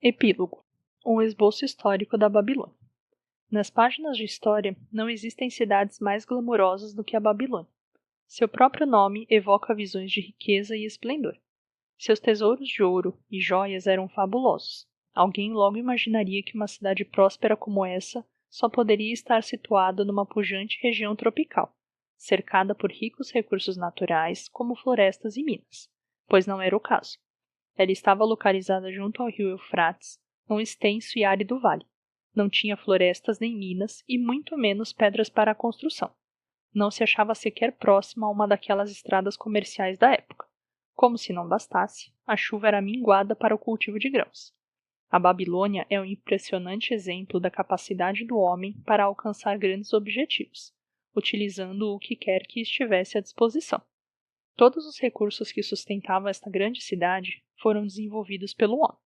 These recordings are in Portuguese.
Epílogo. Um esboço histórico da Babilônia. Nas páginas de história, não existem cidades mais glamourosas do que a Babilônia. Seu próprio nome evoca visões de riqueza e esplendor. Seus tesouros de ouro e joias eram fabulosos. Alguém logo imaginaria que uma cidade próspera como essa só poderia estar situada numa pujante região tropical, cercada por ricos recursos naturais como florestas e minas, pois não era o caso. Ela estava localizada junto ao rio Eufrates, num extenso e árido vale. Não tinha florestas nem minas e muito menos pedras para a construção. Não se achava sequer próxima a uma daquelas estradas comerciais da época. Como se não bastasse, a chuva era minguada para o cultivo de grãos. A Babilônia é um impressionante exemplo da capacidade do homem para alcançar grandes objetivos, utilizando o que quer que estivesse à disposição. Todos os recursos que sustentavam esta grande cidade foram desenvolvidos pelo homem.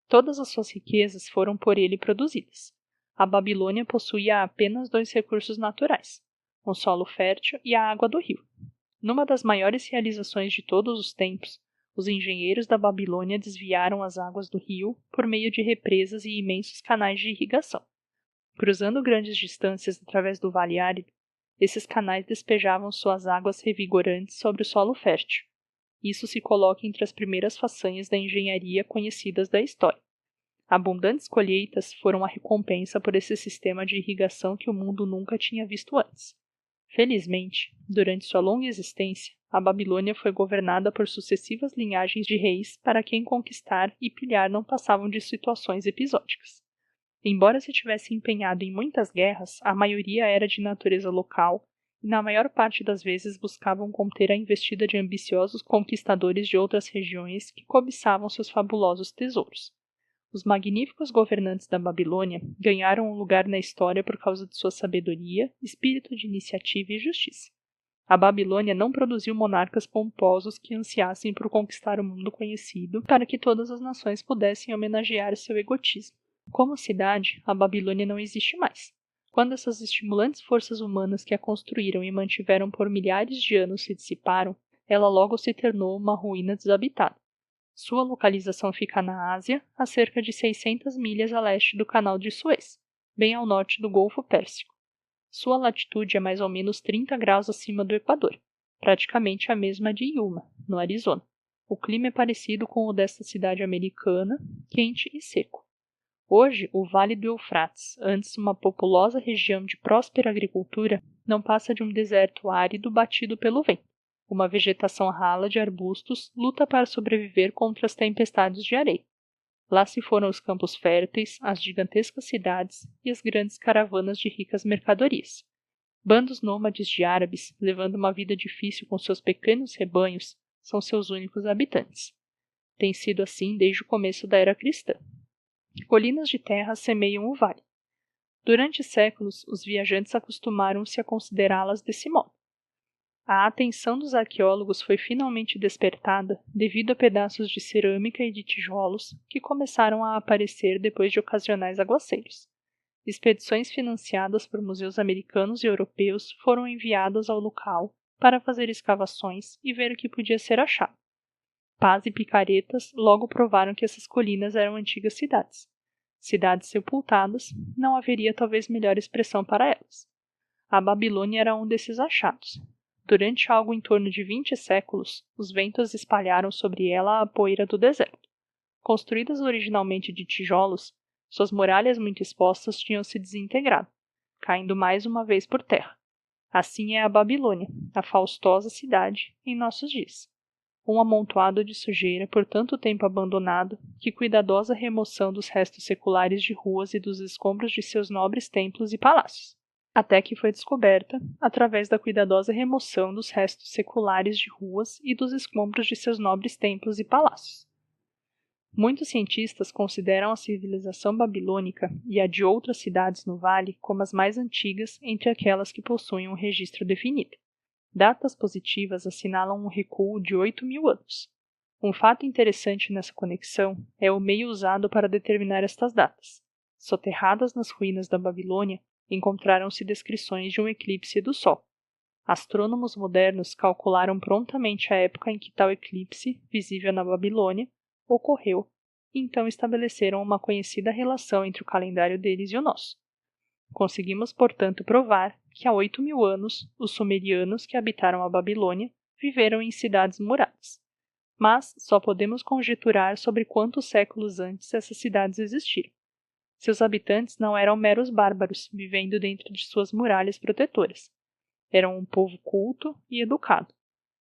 Todas as suas riquezas foram por ele produzidas. A Babilônia possuía apenas dois recursos naturais, um solo fértil e a água do rio. Numa das maiores realizações de todos os tempos, os engenheiros da Babilônia desviaram as águas do rio por meio de represas e imensos canais de irrigação. Cruzando grandes distâncias através do vale árido, esses canais despejavam suas águas revigorantes sobre o solo fértil. Isso se coloca entre as primeiras façanhas da engenharia conhecidas da história. Abundantes colheitas foram a recompensa por esse sistema de irrigação que o mundo nunca tinha visto antes. Felizmente, durante sua longa existência, a Babilônia foi governada por sucessivas linhagens de reis para quem conquistar e pilhar não passavam de situações episódicas. Embora se tivesse empenhado em muitas guerras, a maioria era de natureza local e na maior parte das vezes buscavam conter a investida de ambiciosos conquistadores de outras regiões que cobiçavam seus fabulosos tesouros. Os magníficos governantes da Babilônia ganharam um lugar na história por causa de sua sabedoria, espírito de iniciativa e justiça. A Babilônia não produziu monarcas pomposos que ansiassem por conquistar o mundo conhecido para que todas as nações pudessem homenagear seu egotismo. Como cidade, a Babilônia não existe mais. Quando essas estimulantes forças humanas que a construíram e mantiveram por milhares de anos se dissiparam, ela logo se tornou uma ruína desabitada. Sua localização fica na Ásia, a cerca de 600 milhas a leste do Canal de Suez, bem ao norte do Golfo Pérsico. Sua latitude é mais ou menos 30 graus acima do Equador, praticamente a mesma de Yuma, no Arizona. O clima é parecido com o desta cidade americana, quente e seco. Hoje, o Vale do Eufrates, antes uma populosa região de próspera agricultura, não passa de um deserto árido batido pelo vento. Uma vegetação rala de arbustos luta para sobreviver contra as tempestades de areia. Lá se foram os campos férteis, as gigantescas cidades e as grandes caravanas de ricas mercadorias. Bandos nômades de árabes, levando uma vida difícil com seus pequenos rebanhos, são seus únicos habitantes. Tem sido assim desde o começo da era cristã. Colinas de terra semeiam o vale. Durante séculos, os viajantes acostumaram-se a considerá-las desse modo. A atenção dos arqueólogos foi finalmente despertada devido a pedaços de cerâmica e de tijolos que começaram a aparecer depois de ocasionais aguaceiros. Expedições financiadas por museus americanos e europeus foram enviadas ao local para fazer escavações e ver o que podia ser achado. Pás e picaretas logo provaram que essas colinas eram antigas cidades. Cidades sepultadas, não haveria talvez melhor expressão para elas. A Babilônia era um desses achados. Durante algo em torno de 20 séculos, os ventos espalharam sobre ela a poeira do deserto. Construídas originalmente de tijolos, suas muralhas muito expostas tinham se desintegrado, caindo mais uma vez por terra. Assim é a Babilônia, a faustosa cidade, em nossos dias. Um amontoado de sujeira por tanto tempo abandonado que cuidadosa remoção dos restos seculares de ruas e dos escombros de seus nobres templos e palácios, até que foi descoberta através da cuidadosa remoção dos restos seculares de ruas e dos escombros de seus nobres templos e palácios. Muitos cientistas consideram a civilização babilônica e a de outras cidades no vale como as mais antigas entre aquelas que possuem um registro definido. Datas positivas assinalam um recuo de 8.000 anos. Um fato interessante nessa conexão é o meio usado para determinar estas datas. Soterradas nas ruínas da Babilônia, encontraram-se descrições de um eclipse do Sol. Astrônomos modernos calcularam prontamente a época em que tal eclipse, visível na Babilônia, ocorreu e então estabeleceram uma conhecida relação entre o calendário deles e o nosso. Conseguimos, portanto, provar que há 8.000 anos, os sumerianos que habitaram a Babilônia viveram em cidades muradas. Mas só podemos conjecturar sobre quantos séculos antes essas cidades existiram. Seus habitantes não eram meros bárbaros, vivendo dentro de suas muralhas protetoras. Eram um povo culto e educado.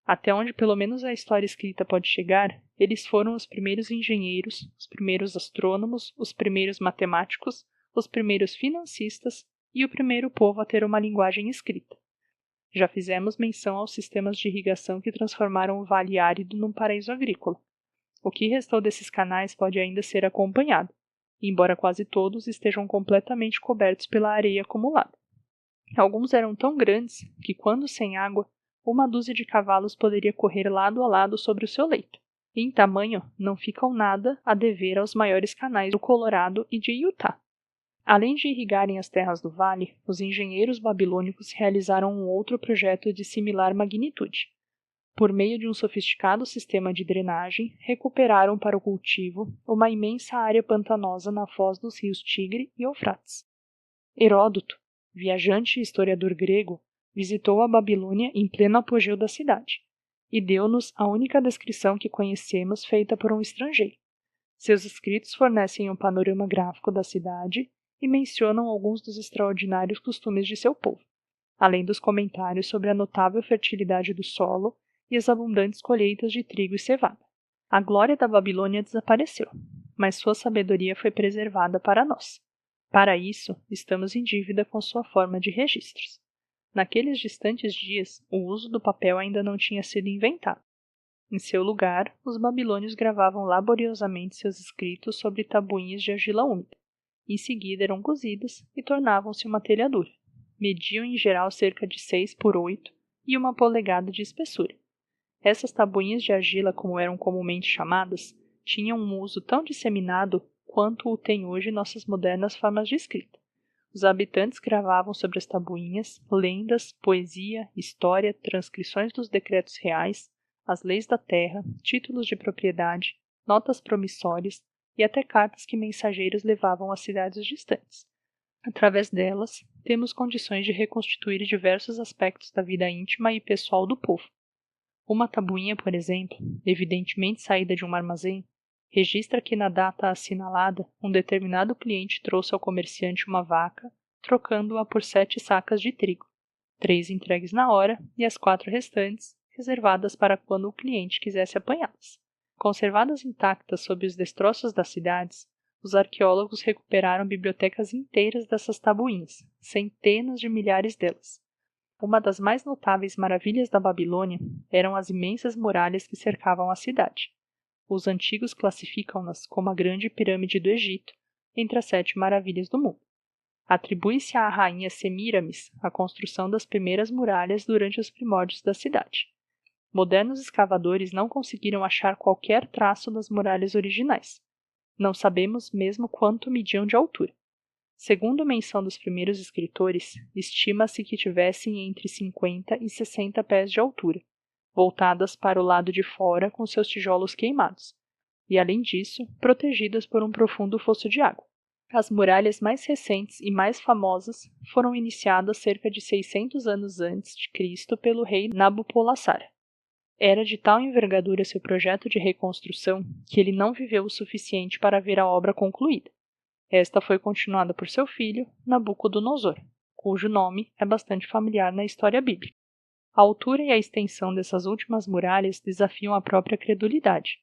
Até onde pelo menos a história escrita pode chegar, eles foram os primeiros engenheiros, os primeiros astrônomos, os primeiros matemáticos, os primeiros financistas e o primeiro povo a ter uma linguagem escrita. Já fizemos menção aos sistemas de irrigação que transformaram o vale árido num paraíso agrícola. O que restou desses canais pode ainda ser acompanhado, embora quase todos estejam completamente cobertos pela areia acumulada. Alguns eram tão grandes que, quando sem água, uma dúzia de cavalos poderia correr lado a lado sobre o seu leito. Em tamanho, não ficam nada a dever aos maiores canais do Colorado e de Utah. Além de irrigarem as terras do vale, os engenheiros babilônicos realizaram um outro projeto de similar magnitude. Por meio de um sofisticado sistema de drenagem, recuperaram para o cultivo uma imensa área pantanosa na foz dos rios Tigre e Eufrates. Heródoto, viajante e historiador grego, visitou a Babilônia em pleno apogeu da cidade, e deu-nos a única descrição que conhecemos feita por um estrangeiro. Seus escritos fornecem um panorama gráfico da cidade e mencionam alguns dos extraordinários costumes de seu povo, além dos comentários sobre a notável fertilidade do solo e as abundantes colheitas de trigo e cevada. A glória da Babilônia desapareceu, mas sua sabedoria foi preservada para nós. Para isso, estamos em dívida com sua forma de registros. Naqueles distantes dias, o uso do papel ainda não tinha sido inventado. Em seu lugar, os babilônios gravavam laboriosamente seus escritos sobre tabuinhas de argila úmida. Em seguida eram cozidas e tornavam-se uma telhadura. Mediam em geral cerca de 6 por 8 e 1 polegada de espessura. Essas tabuinhas de argila, como eram comumente chamadas, tinham um uso tão disseminado quanto o têm hoje nossas modernas formas de escrita. Os habitantes gravavam sobre as tabuinhas lendas, poesia, história, transcrições dos decretos reais, as leis da terra, títulos de propriedade, notas promissórias e até cartas que mensageiros levavam às cidades distantes. Através delas, temos condições de reconstituir diversos aspectos da vida íntima e pessoal do povo. Uma tabuinha, por exemplo, evidentemente saída de um armazém, registra que na data assinalada, um determinado cliente trouxe ao comerciante uma vaca, trocando-a por 7 sacas de trigo, 3 entregues na hora e as 4 restantes reservadas para quando o cliente quisesse apanhá-las. Conservadas intactas sob os destroços das cidades, os arqueólogos recuperaram bibliotecas inteiras dessas tabuinhas, centenas de milhares delas. Uma das mais notáveis maravilhas da Babilônia eram as imensas muralhas que cercavam a cidade. Os antigos classificam-nas como a grande pirâmide do Egito, entre as 7 maravilhas do mundo. Atribui-se à rainha Semíramis a construção das primeiras muralhas durante os primórdios da cidade. Modernos escavadores não conseguiram achar qualquer traço das muralhas originais. Não sabemos mesmo quanto mediam de altura. Segundo menção dos primeiros escritores, estima-se que tivessem entre 50 e 60 pés de altura, voltadas para o lado de fora com seus tijolos queimados, e além disso, protegidas por um profundo fosso de água. As muralhas mais recentes e mais famosas foram iniciadas cerca de 600 anos antes de Cristo pelo rei Nabopolassar. Era de tal envergadura seu projeto de reconstrução que ele não viveu o suficiente para ver a obra concluída. Esta foi continuada por seu filho, Nabucodonosor, cujo nome é bastante familiar na história bíblica. A altura e a extensão dessas últimas muralhas desafiam a própria credulidade.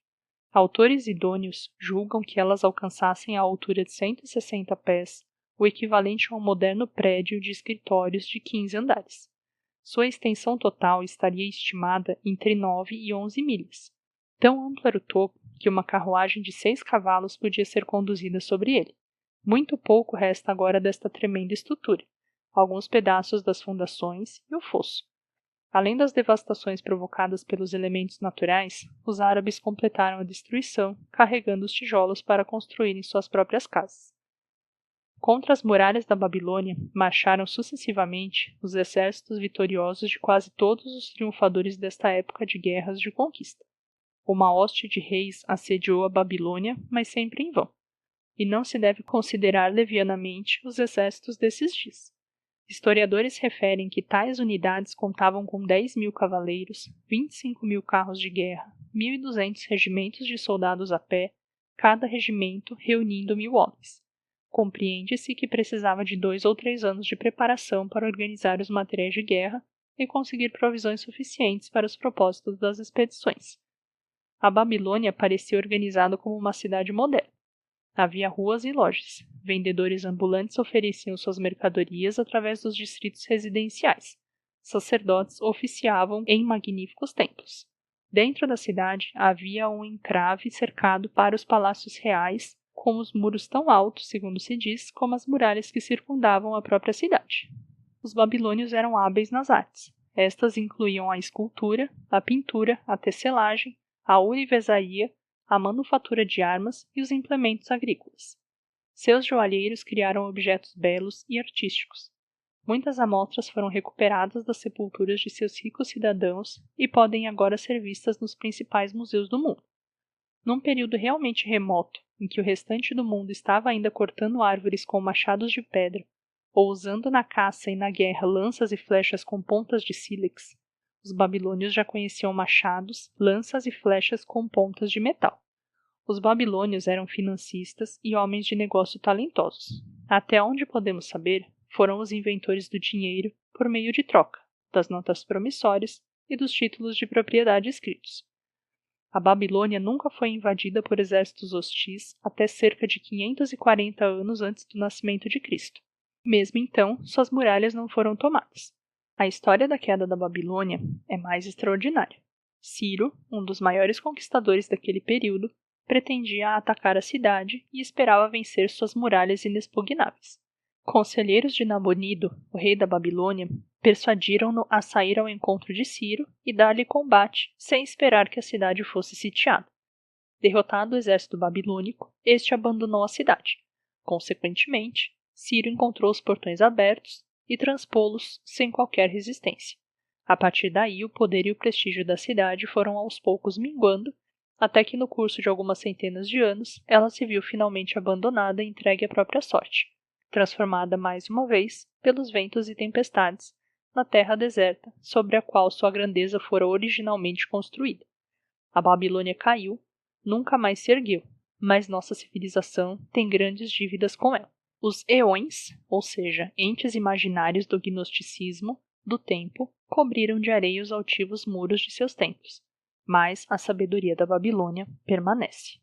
Autores idôneos julgam que elas alcançassem a altura de 160 pés, o equivalente a um moderno prédio de escritórios de 15 andares. Sua extensão total estaria estimada entre 9 e 11 milhas. Tão amplo era o topo que uma carruagem de 6 cavalos podia ser conduzida sobre ele. Muito pouco resta agora desta tremenda estrutura, alguns pedaços das fundações e o fosso. Além das devastações provocadas pelos elementos naturais, os árabes completaram a destruição, carregando os tijolos para construírem suas próprias casas. Contra as muralhas da Babilônia marcharam sucessivamente os exércitos vitoriosos de quase todos os triunfadores desta época de guerras de conquista. Uma hoste de reis assediou a Babilônia, mas sempre em vão. E não se deve considerar levianamente os exércitos desses dias. Historiadores referem que tais unidades contavam com 10.000 cavaleiros, 25.000 carros de guerra, 1.200 regimentos de soldados a pé, cada regimento reunindo 1.000 homens. Compreende-se que precisava de 2 ou 3 anos de preparação para organizar os materiais de guerra e conseguir provisões suficientes para os propósitos das expedições. A Babilônia parecia organizada como uma cidade moderna. Havia ruas e lojas. Vendedores ambulantes ofereciam suas mercadorias através dos distritos residenciais. Sacerdotes oficiavam em magníficos templos. Dentro da cidade havia um encrave cercado para os palácios reais, com os muros tão altos, segundo se diz, como as muralhas que circundavam a própria cidade. Os babilônios eram hábeis nas artes. Estas incluíam a escultura, a pintura, a tecelagem, a ourivesaria, a manufatura de armas e os implementos agrícolas. Seus joalheiros criaram objetos belos e artísticos. Muitas amostras foram recuperadas das sepulturas de seus ricos cidadãos e podem agora ser vistas nos principais museus do mundo. Num período realmente remoto, em que o restante do mundo estava ainda cortando árvores com machados de pedra, ou usando na caça e na guerra lanças e flechas com pontas de sílex, os babilônios já conheciam machados, lanças e flechas com pontas de metal. Os babilônios eram financistas e homens de negócio talentosos. Até onde podemos saber, foram os inventores do dinheiro por meio de troca, das notas promissórias e dos títulos de propriedade escritos. A Babilônia nunca foi invadida por exércitos hostis até cerca de 540 anos antes do nascimento de Cristo. Mesmo então, suas muralhas não foram tomadas. A história da queda da Babilônia é mais extraordinária. Ciro, um dos maiores conquistadores daquele período, pretendia atacar a cidade e esperava vencer suas muralhas inexpugnáveis. Conselheiros de Nabonido, o rei da Babilônia, persuadiram-no a sair ao encontro de Ciro e dar-lhe combate, sem esperar que a cidade fosse sitiada. Derrotado o exército babilônico, este abandonou a cidade. Consequentemente, Ciro encontrou os portões abertos e transpô-los sem qualquer resistência. A partir daí, o poder e o prestígio da cidade foram aos poucos minguando, até que no curso de algumas centenas de anos, ela se viu finalmente abandonada e entregue à própria sorte, transformada mais uma vez pelos ventos e tempestades na terra deserta sobre a qual sua grandeza fora originalmente construída. A Babilônia caiu, nunca mais se ergueu, mas nossa civilização tem grandes dívidas com ela. Os eões, ou seja, entes imaginários do gnosticismo, do tempo, cobriram de areia os altivos muros de seus templos, mas a sabedoria da Babilônia permanece.